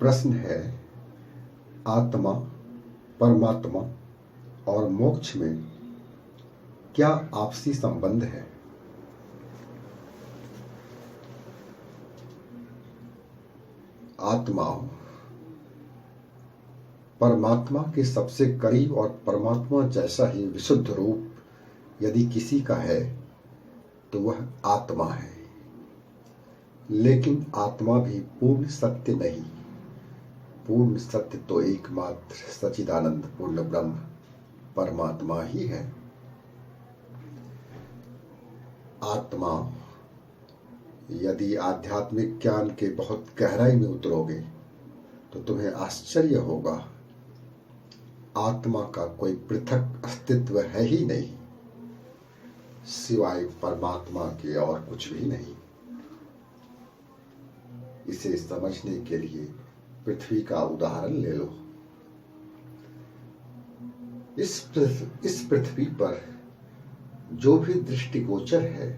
प्रश्न है, आत्मा, परमात्मा और मोक्ष में क्या आपसी संबंध है? आत्मा परमात्मा के सबसे करीब और परमात्मा जैसा ही विशुद्ध रूप यदि किसी का है तो वह आत्मा है। लेकिन आत्मा भी पूर्ण सत्य नहीं। पूर्ण सत्य तो एकमात्र सच्चिदानंद पूर्ण ब्रह्म परमात्मा ही है। आत्मा, यदि आध्यात्मिक ज्ञान के बहुत गहराई में उतरोगे तो तुम्हें आश्चर्य होगा, आत्मा का कोई पृथक अस्तित्व है ही नहीं, सिवाय परमात्मा के और कुछ भी नहीं। इसे समझने के लिए पृथ्वी का उदाहरण ले लो। इस पृथ्वी पर जो भी दृष्टिगोचर है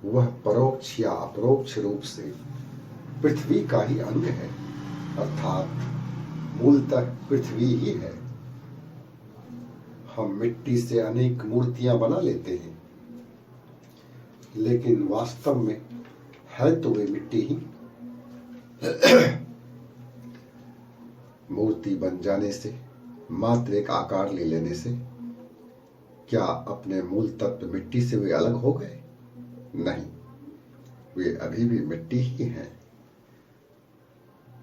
वह परोक्ष या अपरोक्ष रूप से पृथ्वी का ही अंग है, अर्थात मूलतः पृथ्वी ही है। हम मिट्टी से अनेक मूर्तियां बना लेते हैं, लेकिन वास्तव में है तो वे मिट्टी ही। मूर्ति बन जाने से, मात्र एक आकार ले लेने से क्या अपने मूल तत्व मिट्टी से वे अलग हो गए? नहीं, वे अभी भी मिट्टी ही हैं।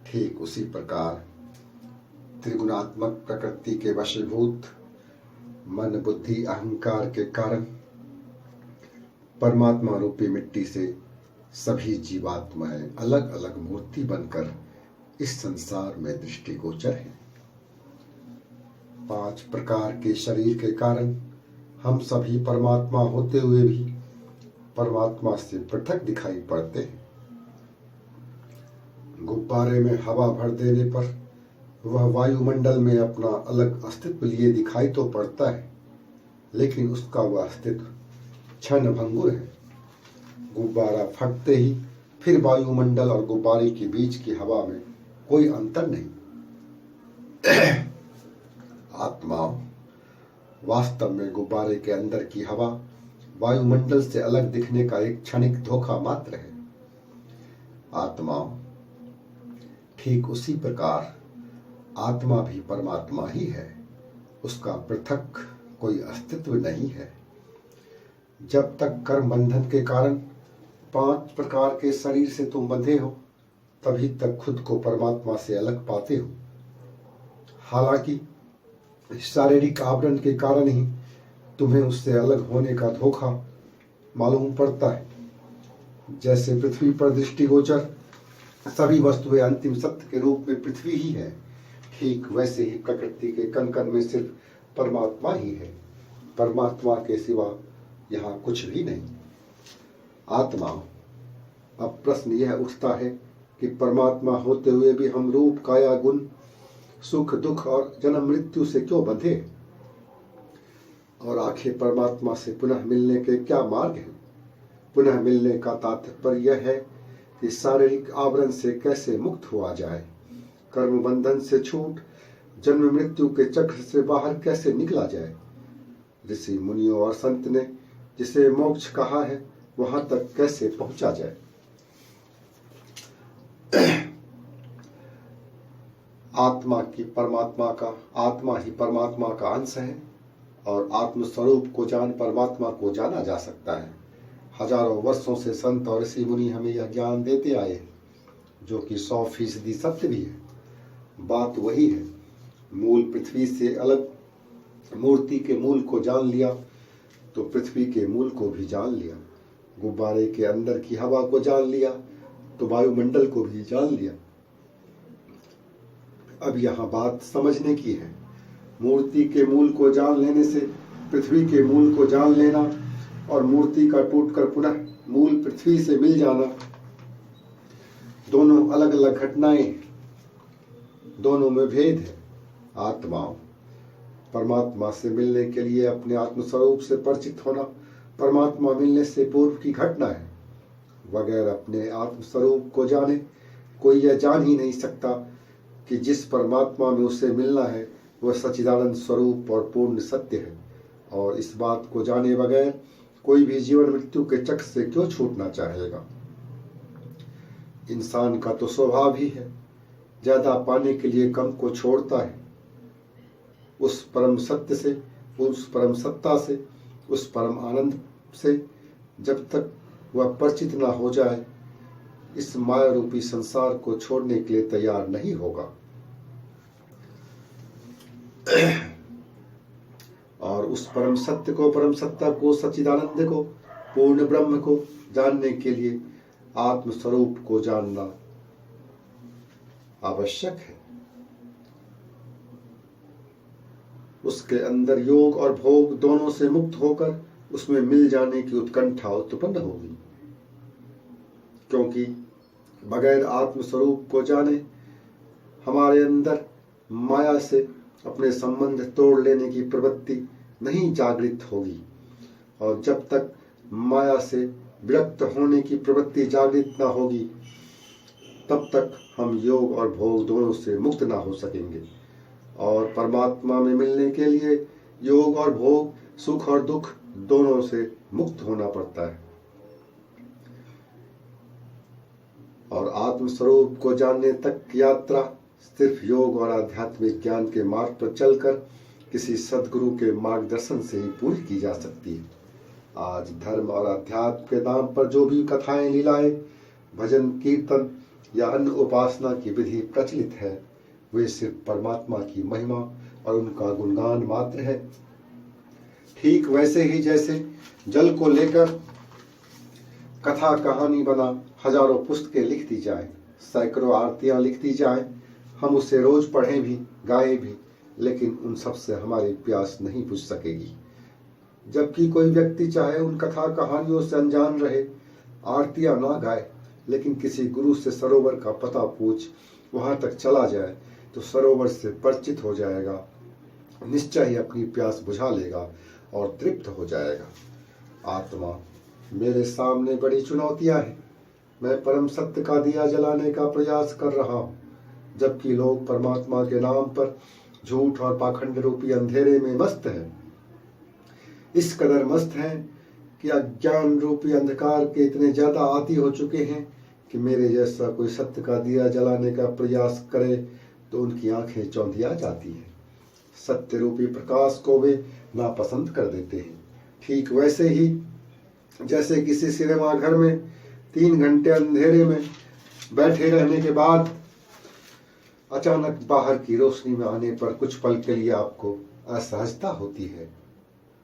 ठीक उसी प्रकार त्रिगुणात्मक प्रकृति के वशीभूत मन, बुद्धि, अहंकार के कारण परमात्मा रूपी मिट्टी से सभी जीवात्माएं अलग अलग मूर्ति बनकर इस संसार में दृष्टिगोचर हैं। 5 प्रकार के शरीर के कारण हम सभी परमात्मा होते हुए भी परमात्मा से पृथक दिखाई पड़ते हैं। गुब्बारे में हवा भर देने पर वह वायुमंडल में अपना अलग अस्तित्व लिए दिखाई तो पड़ता है, लेकिन उसका वह अस्तित्व क्षण भंगुर है। गुब्बारा फटते ही फिर वायुमंडल और गुब्बारे के बीच की हवा में कोई अंतर नहीं। आत्मा वास्तव में गुब्बारे के अंदर की हवा वायुमंडल से अलग दिखने का एक क्षणिक धोखा मात्र है। आत्मा ठीक उसी प्रकार आत्मा भी परमात्मा ही है, उसका पृथक कोई अस्तित्व नहीं है। जब तक कर्म बंधन के कारण 5 प्रकार के शरीर से तुम बंधे हो, तभी तक खुद को परमात्मा से अलग पाते हो। हालांकि शारीरिक आवरण के कारण ही तुम्हें उससे अलग होने का धोखा मालूम पड़ता है। जैसे पृथ्वी पर दृष्टिगोचर सभी वस्तुएं अंतिम सत्य के रूप में पृथ्वी ही है, ठीक वैसे ही प्रकृति के कण कण में सिर्फ परमात्मा ही है। परमात्मा के सिवा यहाँ कुछ भी नहीं। आत्मा, अब प्रश्न यह उठता है कि परमात्मा होते हुए भी हम रूप, काया, गुण, सुख, दुख और जन्म मृत्यु से क्यों बंधे? और आखिर परमात्मा से पुनः मिलने के क्या मार्ग हैं? पुनः मिलने का तात्पर्य यह है कि शारीरिक आवरण से कैसे मुक्त हुआ जाए, कर्म बंधन से छूट जन्म मृत्यु के चक्र से बाहर कैसे निकला जाए। ऋषि मुनियों और संत ने जिसे मोक्ष कहा है, वहां तक कैसे पहुंचा जाए। आत्मा ही परमात्मा का अंश है और आत्म स्वरूप को जान परमात्मा को जाना जा सकता है। हजारों वर्षों से संत और ऋषि मुनि हमें यह ज्ञान देते आए हैं, जो कि 100% सत्य भी है। बात वही है, मूल पृथ्वी से अलग मूर्ति के मूल को जान लिया तो पृथ्वी के मूल को भी जान लिया। गुब्बारे के अंदर की हवा को जान लिया तो वायुमंडल को भी जान लिया। अब यहाँ बात समझने की है। मूर्ति के मूल को जान लेने से पृथ्वी के मूल को जान लेना और मूर्ति का टूटकर पुनः मूल पृथ्वी से मिल जाना, दोनों अलग अलग घटनाएं, दोनों में भेद है। आत्मा परमात्मा से मिलने के लिए अपने आत्मस्वरूप से परिचित होना परमात्मा मिलने से पूर्व की घटना है। बगैर अपने आत्मस्वरूप को जाने कोई यह जान ही नहीं सकता कि जिस परमात्मा में उसे मिलना है वह सच्चिदानंद स्वरूप और पूर्ण सत्य है, और इस बात को जाने बगैर कोई भी जीवन मृत्यु के चक्र से क्यों छूटना चाहेगा। इंसान का तो स्वभाव ही है, ज्यादा पाने के लिए कम को छोड़ता है। उस परम सत्य से, उस परम सत्ता से, उस परम आनंद से जब तक वह परिचित ना हो जाए, इस माया रूपी संसार को छोड़ने के लिए तैयार नहीं होगा। और उस परम सत्य को, परम सत्ता को, सच्चिदानंद को, पूर्ण ब्रह्म को जानने के लिए आत्म स्वरूप को जानना आवश्यक है। उसके अंदर योग और भोग दोनों से मुक्त होकर उसमें मिल जाने की उत्कंठा उत्पन्न होगी, क्योंकि बगैर आत्म स्वरूप को जाने हमारे अंदर माया से अपने संबंध तोड़ लेने की प्रवृत्ति नहीं जागृत होगी, और जब तक माया से विरक्त होने की प्रवृत्ति जागृत न होगी तब तक हम योग और भोग दोनों से मुक्त ना हो सकेंगे। और परमात्मा में मिलने के लिए योग और भोग, सुख और दुख दोनों से मुक्त होना पड़ता है। और आत्म स्वरूप को जानने तक की यात्रा सिर्फ योग और आध्यात्मिक ज्ञान के मार्ग पर चलकर किसी सद्गुरु के मार्गदर्शन से ही पूरी की जा सकती है। आज धर्म और अध्यात्म के नाम पर जो भी कथाएं, लीलाएं, भजन, कीर्तन या अन्य उपासना की विधि प्रचलित है, वे सिर्फ परमात्मा की महिमा और उनका गुणगान मात्र है। ठीक वैसे ही जैसे जल को लेकर कथा कहानी बना हजारों पुस्तकें लिख दी जाए, सैकड़ों आरतियां लिख दी जाए, हम उसे रोज पढ़ें भी, गाएं भी, लेकिन उन सब से हमारी प्यास नहीं बुझ सकेगी। जबकि कोई व्यक्ति चाहे उन कथा कहानियों से अनजान रहे, आरतियां ना गाए, लेकिन किसी गुरु से सरोवर का पता पूछ वहां तक चला जाए तो सरोवर से परिचित हो जाएगा, निश्चय ही अपनी प्यास बुझा लेगा और तृप्त हो जाएगा। आत्मा, मेरे सामने बड़ी चुनौतियां हैं। मैं परम सत्य का दिया जलाने का प्रयास कर रहा हूं, जबकि लोग परमात्मा के नाम पर झूठ और पाखंड रूपी अंधेरे में मस्त हैं। इस कदर मस्त हैं कि अज्ञान रूपी अंधकार के इतने ज्यादा आदी हो चुके हैं कि मेरे जैसा कोई सत्य का दिया जलाने का प्रयास करे तो उनकी आंखें चौंधिया जाती हैं। सत्य रूपी प्रकाश को वे नापसंद कर देते हैं। ठीक वैसे ही जैसे किसी सिनेमा घर में 3 घंटे अंधेरे में बैठे रहने के बाद अचानक बाहर की रोशनी में आने पर कुछ पल के लिए आपको असहजता होती है,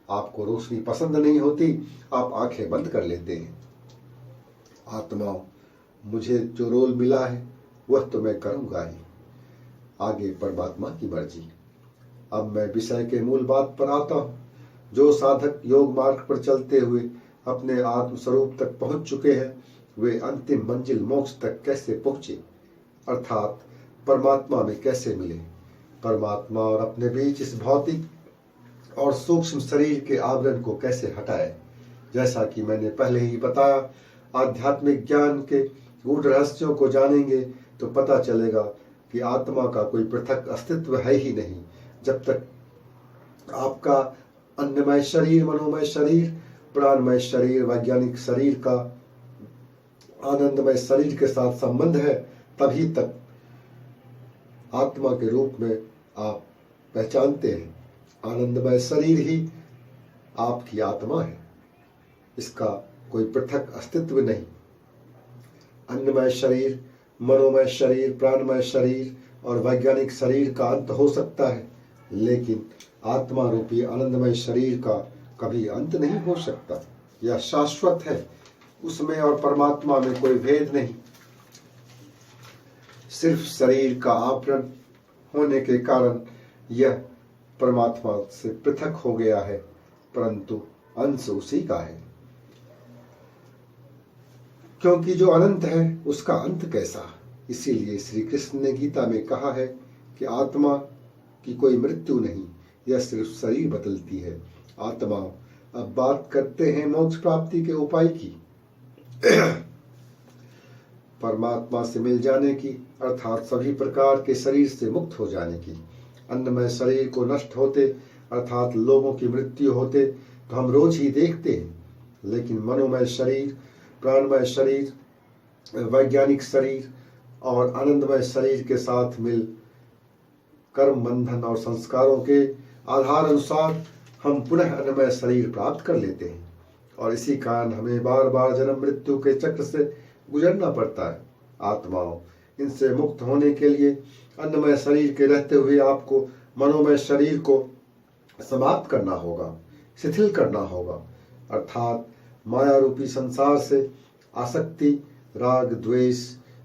आपको रोशनी पसंद नहीं होती, आप आंखें बंद कर लेते हैं। आत्माओं, मुझे जो रोल मिला है वह तो मैं करूंगा ही, आगे परमात्मा की मर्जी। अब मैं विषय के मूल बात पर आता हूं। जो साधक योग मार्ग पर चलते हुए अपने आत्म स्वरूप तक पहुंच चुके हैं, वे अंतिम मंजिल मोक्ष तक कैसे पहुंचे, अर्थात परमात्मा में कैसे मिले, परमात्मा और अपने बीच इस भौतिक और सूक्ष्म शरीर के आवरण को कैसे हटाए। जैसा कि मैंने पहले ही बताया, आध्यात्मिक ज्ञान के गूढ़ रहस्यों को जानेंगे तो पता चलेगा कि आत्मा का कोई पृथक अस्तित्व है ही नहीं। जब तक आपका अन्नमय शरीर, मनोमय शरीर, प्राणमय शरीर, वैज्ञानिक शरीर का आनंदमय शरीर के साथ संबंध है, तभी तक आत्मा के रूप में आप पहचानते हैं। आनंदमय शरीर ही आपकी आत्मा है, इसका कोई पृथक अस्तित्व नहीं। अन्नमय शरीर, मनोमय शरीर, प्राणमय शरीर और वैज्ञानिक शरीर का अंत हो सकता है, लेकिन आत्मा रूपी आनंदमय शरीर का कभी अंत नहीं हो सकता। यह शाश्वत है, उसमें और परमात्मा में कोई भेद नहीं। सिर्फ शरीर का आवरण होने के कारण यह परमात्मा से पृथक हो गया है, परंतु अंश उसी का है। क्योंकि जो अनंत है उसका अंत कैसा। इसीलिए श्री कृष्ण ने गीता में कहा है कि आत्मा की कोई मृत्यु नहीं, यह सिर्फ शरीर बदलती है। आत्मा, अब बात करते हैं मोक्ष प्राप्ति के उपाय की। परमात्मा से मिल जाने की, अर्थात सभी प्रकार के शरीर से मुक्त हो जाने की। अन्नमय शरीर को नष्ट होते अर्थात लोगों की मृत्यु होते तो हम रोज ही देखते हैं, लेकिन मनोमय शरीर, प्राणमय शरीर, वैज्ञानिक शरीर और आनंदमय शरीर के साथ मिल कर्म बंधन और संस्कारों के आधार अनुसार हम पुनः अन्नमय शरीर प्राप्त कर लेते हैं और इसी कारण हमें बार बार जन्म मृत्यु के चक्र से गुजरना पड़ता है। आत्माओं, इनसे मुक्त होने के लिए अन्नमय शरीर के रहते हुए आपको मनोमय शरीर को समाप्त करना होगा, शिथिल करना होगा, अर्थात माया रूपी संसार से आसक्ति, राग, द्वेष,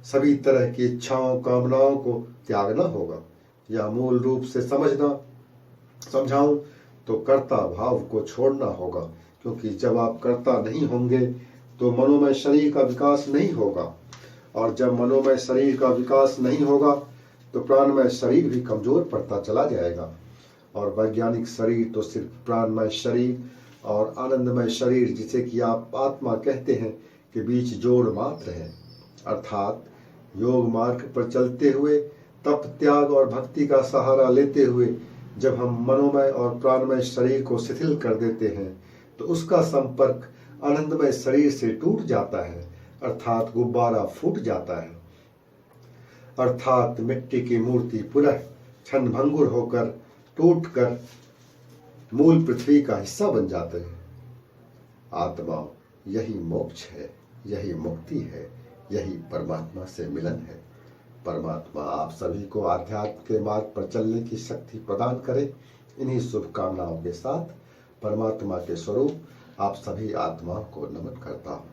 सभी तरह की इच्छाओं, कामनाओं को त्यागना होगा। या मूल रूप से समझाऊं तो कर्ता भाव को छोड़ना होगा, क्योंकि जब आप कर्ता नहीं होंगे तो मनोमय शरीर का विकास नहीं होगा, और जब मनोमय शरीर का विकास नहीं होगा तो प्राणमय शरीर भी कमजोर पड़ता चला जाएगा। और वैज्ञानिक शरीर तो सिर्फ प्राणमय शरीर और आनंदमय शरीर, जिसे कि आप आत्मा कहते हैं, के बीच जोड़ मात्र है। अर्थात योग मार्ग पर चलते हुए, तप, त्याग और भक्ति का सहारा लेते हुए जब हम मनोमय और प्राणमय शरीर को शिथिल कर देते हैं तो उसका संपर्क आनंदमय शरीर से टूट जाता है, अर्थात गुब्बारा फूट जाता है, अर्थात मिट्टी की मूर्ति पुनः क्षणभंगुर होकर टूटकर मूल पृथ्वी का हिस्सा बन जाते हैं। आत्मा, यही मोक्ष है, यही मुक्ति है, यही परमात्मा से मिलन है। परमात्मा आप सभी को आध्यात्म के मार्ग पर चलने की शक्ति प्रदान करे। इन्हीं शुभकामनाओं के साथ परमात्मा के स्वरूप आप सभी आत्माओं को नमन करता हूँ।